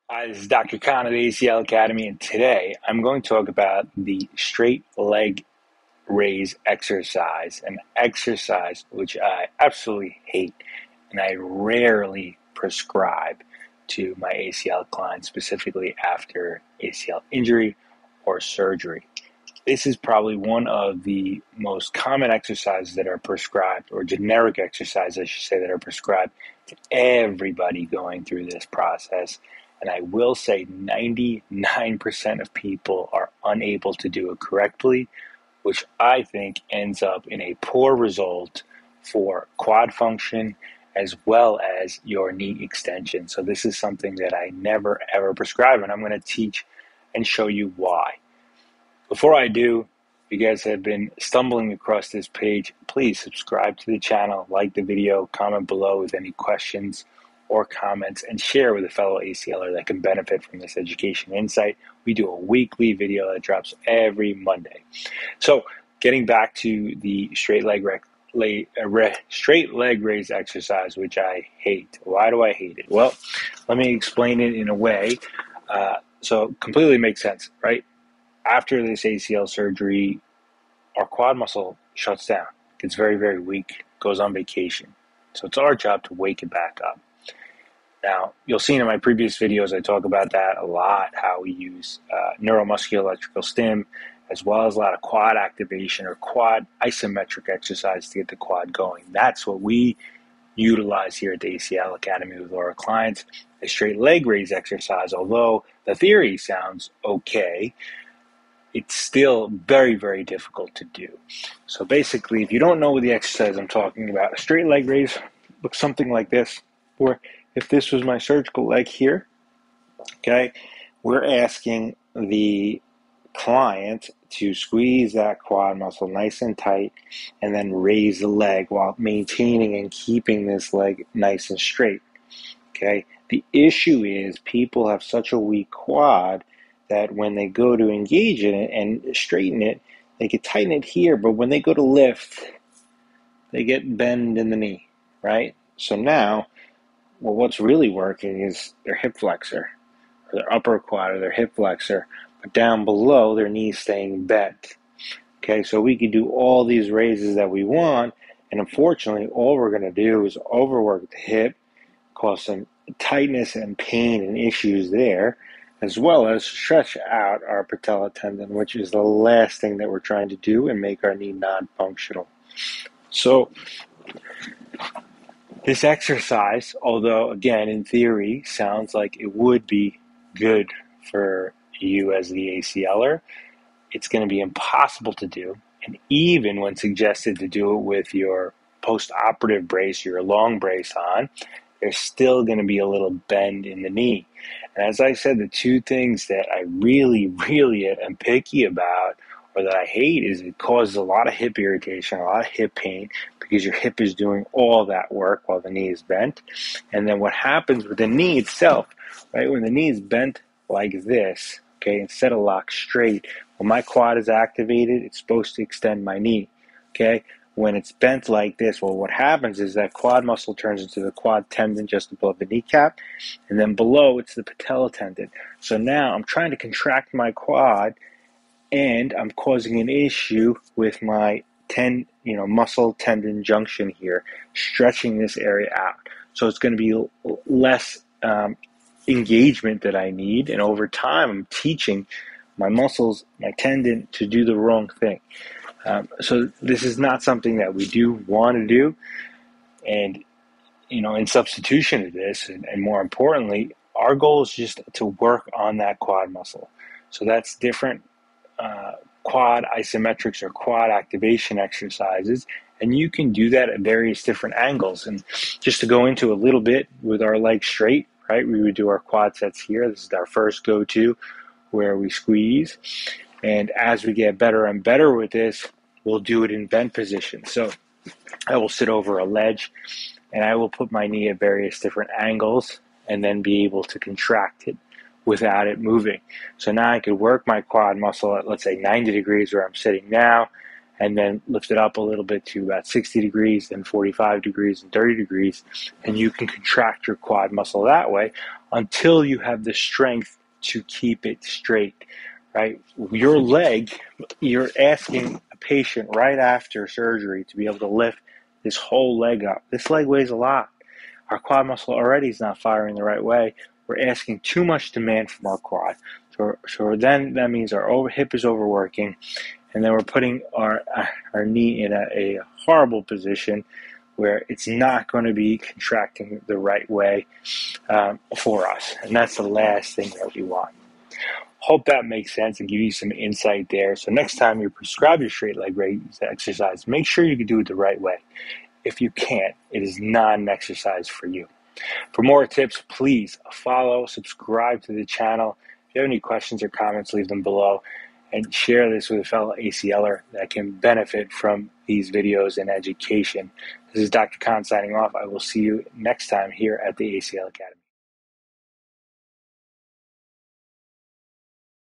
Hi, this is Dr. Kaan at ACL Academy, and today I'm going to talk about the straight leg raise exercise, an exercise which I absolutely hate and I rarely prescribe to my ACL clients, specifically after ACL injury or surgery. This is probably one of the most common exercises that are prescribed, or generic exercises, I should say, that are prescribed to everybody going through this process. And I will say 99% of people are unable to do it correctly, which I think ends up in a poor result for quad function as well as your knee extension. So this is something that I never ever prescribe, and I'm going to teach and show you why. Before I do, if you guys have been stumbling across this page, please subscribe to the channel, like the video, comment below with any questions or comments, and share with a fellow ACLer that can benefit from this education insight. We do a weekly video that drops every Monday. So getting back to the straight leg raise exercise, which I hate. Why do I hate it? Well, let me explain it in a way so it completely makes sense, right? After this ACL surgery, our quad muscle shuts down, gets very, very weak, goes on vacation. So it's our job to wake it back up. Now, you'll see in my previous videos, I talk about that a lot, how we use neuromuscular electrical stim, as well as a lot of quad activation or quad isometric exercise to get the quad going. That's what we utilize here at the ACL Academy with our clients. A straight leg raise exercise, although the theory sounds okay, it's still very, very difficult to do. So basically, if you don't know what the exercise I'm talking about, a straight leg raise looks something like this, where if this was my surgical leg here, okay, we're asking the client to squeeze that quad muscle nice and tight and then raise the leg while maintaining and keeping this leg nice and straight, okay? The issue is people have such a weak quad that when they go to engage in it and straighten it, they can tighten it here, but when they go to lift, they get bend in the knee, right? So now, well, what's really working is their hip flexor, or their upper quad, or their hip flexor, but down below, their knees staying bent. Okay, so we can do all these raises that we want, and unfortunately, all we're going to do is overwork the hip, cause some tightness and pain and issues there, as well as stretch out our patella tendon, which is the last thing that we're trying to do and make our knee non-functional. So this exercise, although again in theory sounds like it would be good for you as the ACLer, it's going to be impossible to do. And even when suggested to do it with your post-operative brace, your long brace on, there's still going to be a little bend in the knee. And as I said, the two things that I really, really am picky about, or that I hate, is it causes a lot of hip irritation, a lot of hip pain, because your hip is doing all that work while the knee is bent. And then what happens with the knee itself, right, when the knee is bent like this, okay, instead of locked straight, when my quad is activated, it's supposed to extend my knee, okay? When it's bent like this, well, what happens is that quad muscle turns into the quad tendon just above the kneecap, and then below it's the patella tendon. So now I'm trying to contract my quad, and I'm causing an issue with my muscle tendon junction here, stretching this area out. So it's going to be less engagement that I need, and over time I'm teaching my muscles, my tendon, to do the wrong thing. So this is not something that we do want to do. And, in substitution of this, and more importantly, our goal is just to work on that quad muscle. So that's different quad isometrics or quad activation exercises. And you can do that at various different angles. And just to go into a little bit with our legs straight, right, we would do our quad sets here. This is our first go-to where we squeeze. And as we get better and better with this, we'll do it in bent position. So I will sit over a ledge and I will put my knee at various different angles and then be able to contract it without it moving. So now I could work my quad muscle at, let's say, 90 degrees where I'm sitting now, and then lift it up a little bit to about 60 degrees, then 45 degrees and 30 degrees, and you can contract your quad muscle that way until you have the strength to keep it straight, right? Your leg, you're asking a patient right after surgery to be able to lift this whole leg up. This leg weighs a lot. Our quad muscle already is not firing the right way. We're asking too much demand from our quad. So then that means our hip is overworking, and then we're putting our knee in a horrible position where it's not going to be contracting the right way for us. And that's the last thing that we want. Hope that makes sense and give you some insight there. So next time you prescribe your straight leg raise exercise, make sure you can do it the right way. If you can't, it is not an exercise for you. For more tips, please follow, subscribe to the channel. If you have any questions or comments, leave them below, and share this with a fellow ACLer that can benefit from these videos and education. This is Dr. Kaan signing off. I will see you next time here at the ACL Academy.